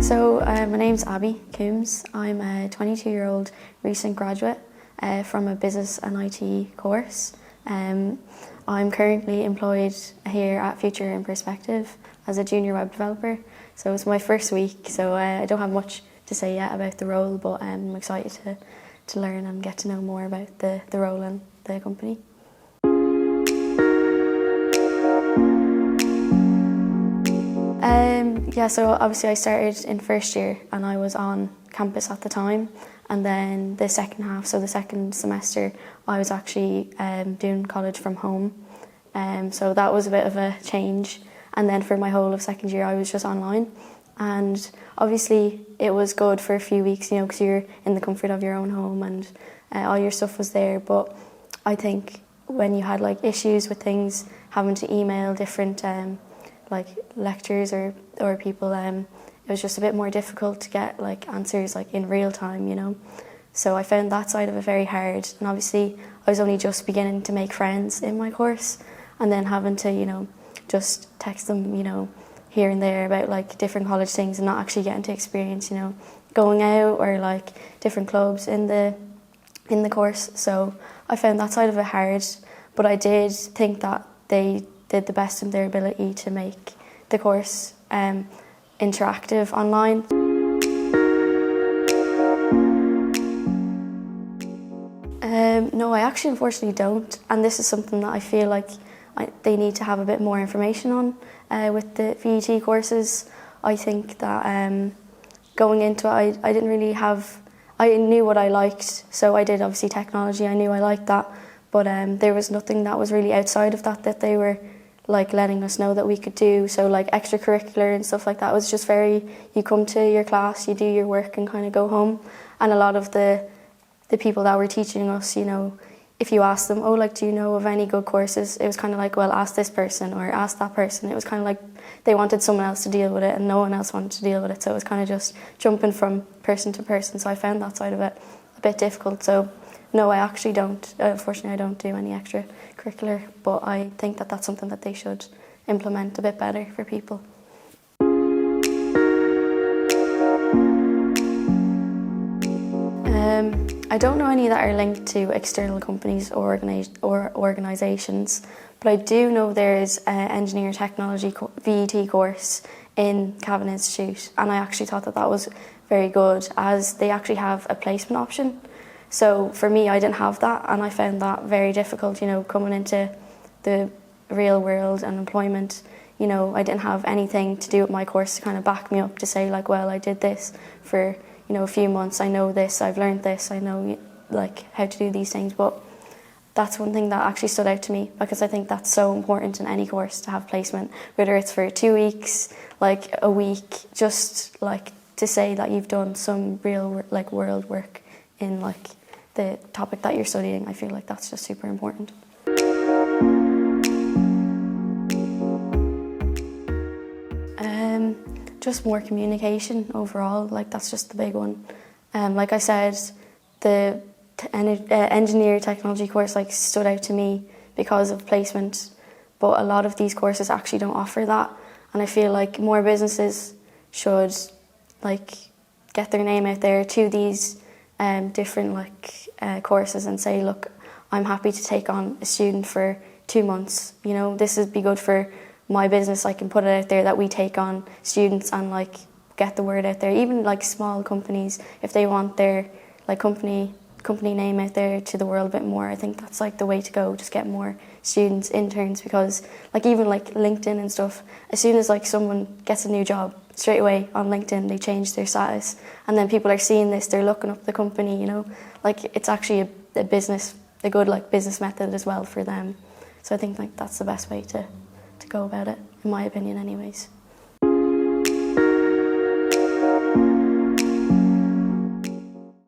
My name's Abbie Coombes. I'm a 22-year-old recent graduate from a business and IT course. I'm currently employed here at Future in Perspective as a junior web developer. So it's my first week, so I don't have much to say yet about the role, but I'm excited to learn and get to know more about the role and the company. So obviously I started in first year and I was on campus at the time, and then the second half, so the second semester, I was actually doing college from home. So that was a bit of a change, and then for my whole of second year I was just online. And obviously it was good for a few weeks, because you're in the comfort of your own home and all your stuff was there. But I think when you had issues with things, having to email different lectures or people, it was just a bit more difficult to get answers in real time, So I found that side of it very hard, and obviously I was only just beginning to make friends in my course, and then having to just text them here and there about different college things and not actually getting to experience going out or different clubs in the course. So I found that side of it hard, but I did think that they did the best in their ability to make the course interactive online. No, I actually unfortunately don't, and this is something that I feel they need to have a bit more information on with the VET courses. I think that going into it, I didn't really I knew what I liked, so I did obviously technology, I knew I liked that, but there was nothing that was really outside of that they were letting us know that we could do. So extracurricular and stuff like that was just you come to your class, you do your work and kind of go home. And a lot of the people that were teaching us, if you ask them, do you know of any good courses? It was kind of well, ask this person or ask that person. It was kind of they wanted someone else to deal with it and no one else wanted to deal with it. So it was kind of just jumping from person to person. So I found that side of it a bit difficult. So no, I actually don't. Unfortunately, I don't do any extracurricular, but I think that that's something that they should implement a bit better for people. I don't know any that are linked to external companies or organisations, but I do know there's an Engineer Technology VET course in Cavan Institute, and I actually thought that was very good, as they actually have a placement option. So for me, I didn't have that, and I found that very difficult, coming into the real world and employment. I didn't have anything to do with my course to kind of back me up to say well, I did this for a few months, I know this, I've learned this, I know how to do these things. But that's one thing that actually stood out to me, because I think that's so important in any course to have placement, whether it's for 2 weeks, a week, just to say that you've done some real world work in the topic that you're studying. I feel that's just super important. Just more communication overall, that's just the big one. Like I said, the engineer technology course stood out to me because of placement, but a lot of these courses actually don't offer that, and I feel more businesses should get their name out there to these different courses and say, look, I'm happy to take on a student for 2 months. This would be good for my business. I can put it out there that we take on students and get the word out there. Even small companies, if they want their company name out there to the world a bit more, I think that's the way to go. Just get more students, interns, because even LinkedIn and stuff, as soon as somone gets a new job, straight away on LinkedIn they change their status, and then people are seeing this, they're looking up the company, it's actually a business, a good business method as well for them. So I think that's the best way to go about it, in my opinion anyways.